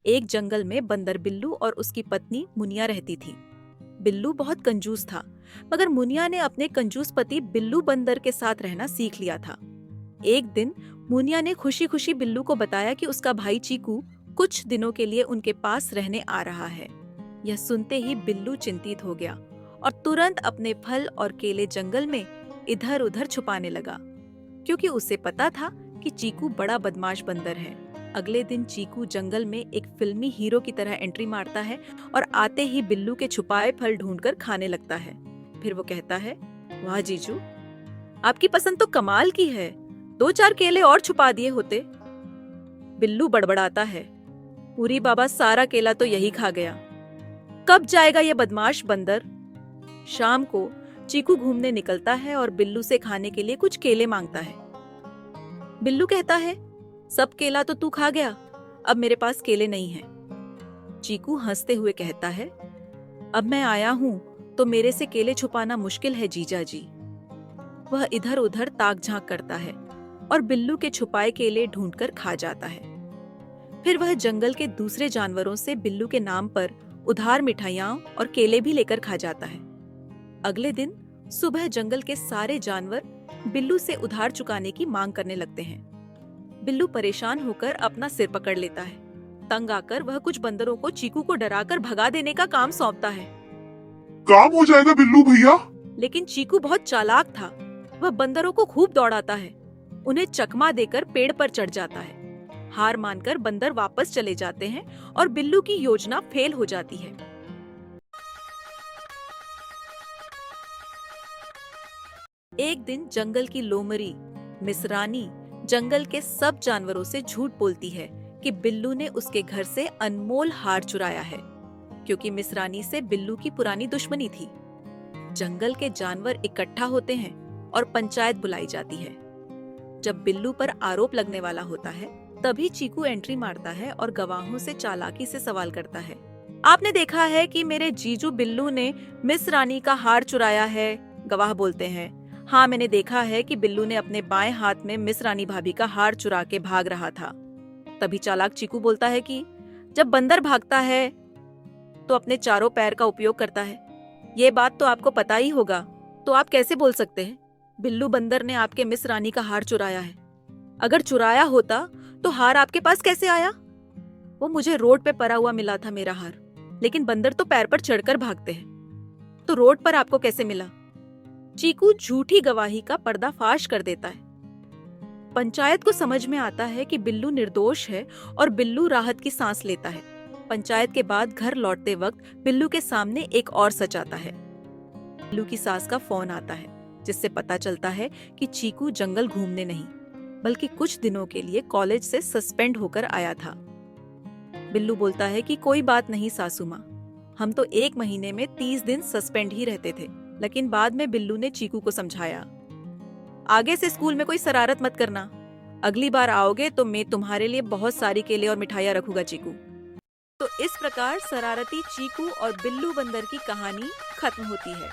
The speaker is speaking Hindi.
एक जंगल में बंदर बिल्लू और उसकी पत्नी मुनिया रहती थी। बिल्लू बहुत कंजूस था, मगर मुनिया ने अपने कंजूस पति बिल्लू बंदर के साथ रहना सीख लिया था। एक दिन मुनिया ने खुशी खुशी बिल्लू को बताया कि उसका भाई चीकू कुछ दिनों के लिए उनके पास रहने आ रहा है। यह सुनते ही बिल्लू चिंतित हो गया और तुरंत अपने फल और केले जंगल में इधर उधर छुपाने लगा, क्योंकि उसे पता था कि चीकू बड़ा बदमाश बंदर है। अगले दिन चीकू जंगल में एक फिल्मी हीरो की तरह एंट्री मारता है और आते ही बिल्लू के छुपाए फल ढूंढकर खाने लगता है। फिर वो कहता है, वाह जीजू, आपकी पसंद तो कमाल की है, 2-4 केले और छुपा दिए होते। बिल्लू बड़बड़ाता है, पूरी बाबा, सारा केला तो यही खा गया, कब जाएगा ये बदमाश बंदर। शाम को चीकू घूमने निकलता है और बिल्लू से खाने के लिए कुछ केले मांगता है। बिल्लू कहता है, सब केला तो तू खा गया, अब मेरे पास केले नहीं हैं। चीकू हंसते हुए कहता है, अब मैं आया हूं तो मेरे से केले छुपाना मुश्किल है जीजा जी। वह इधर उधर ताक झांक करता है और बिल्लू के छुपाए केले ढूंढकर खा जाता है। फिर वह जंगल के दूसरे जानवरों से बिल्लू के नाम पर उधार मिठाइयां और केले भी लेकर खा जाता है। अगले दिन सुबह जंगल के सारे जानवर बिल्लू से उधार चुकाने की मांग करने लगते हैं। बिल्लू परेशान होकर अपना सिर पकड़ लेता है। तंग आकर वह कुछ बंदरों को चीकू को डराकर भगा देने का काम सौंपता है। काम हो जाएगा बिल्लू भैया। लेकिन चीकू बहुत चालाक था। वह बंदरों को खूब दौड़ाता है, उन्हें चकमा देकर पेड़ पर चढ़ जाता है। हार मानकर बंदर वापस चले जाते हैं और बिल्लू की योजना फेल हो जाती है। एक दिन जंगल की लोमड़ी मिसरानी जंगल के सब जानवरों से झूठ बोलती है कि बिल्लू ने उसके घर से अनमोल हार चुराया है, क्योंकि मिसरानी से बिल्लू की पुरानी दुश्मनी थी। जंगल के जानवर इकट्ठा होते हैं और पंचायत बुलाई जाती है। जब बिल्लू पर आरोप लगने वाला होता है, तभी चीकू एंट्री मारता है और गवाहों से चालाकी से सवाल करता है, आपने देखा है कि मेरे जीजू बिल्लू ने मिसरानी का हार चुराया है। गवाह बोलते हैं, हाँ, मैंने देखा है कि बिल्लू ने अपने बाएं हाथ में मिसरानी भाभी का हार चुरा के भाग रहा था। तभी चालाक चीकू बोलता है कि जब बंदर भागता है तो अपने चारों पैर का उपयोग करता है। ये बात तो आपको पता ही होगा, तो आप कैसे बोल सकते हैं बिल्लू बंदर ने आपके मिसरानी का हार चुराया है? अगर चुराया होता तो हार आपके पास कैसे आया? वो मुझे रोड पे पड़ा हुआ मिला था मेरा हार, लेकिन बंदर तो पैर पर चढ़कर भागते हैं, तो रोड पर आपको कैसे मिला? चीकू झूठी गवाही का पर्दाफाश कर देता है। पंचायत को समझ में आता है कि बिल्लू निर्दोष है और बिल्लू राहत की सांस लेता है। पंचायत के बाद घर लौटते वक्त बिल्लू के सामने एक और सच आता है। बिल्लू की सास का फोन आता है, जिससे पता चलता है कि चीकू जंगल घूमने नहीं, बल्कि कुछ दिनों के लिए कॉलेज से सस्पेंड होकर आया था। बिल्लू बोलता है कि कोई बात नहीं सासू माँ, हम तो 1 महीने में 30 दिन सस्पेंड ही रहते थे। लेकिन बाद में बिल्लू ने चीकू को समझाया, आगे से स्कूल में कोई शरारत मत करना, अगली बार आओगे तो मैं तुम्हारे लिए बहुत सारी केले और मिठाइयाँ रखूंगा चीकू। तो इस प्रकार शरारती चीकू और बिल्लू बंदर की कहानी खत्म होती है।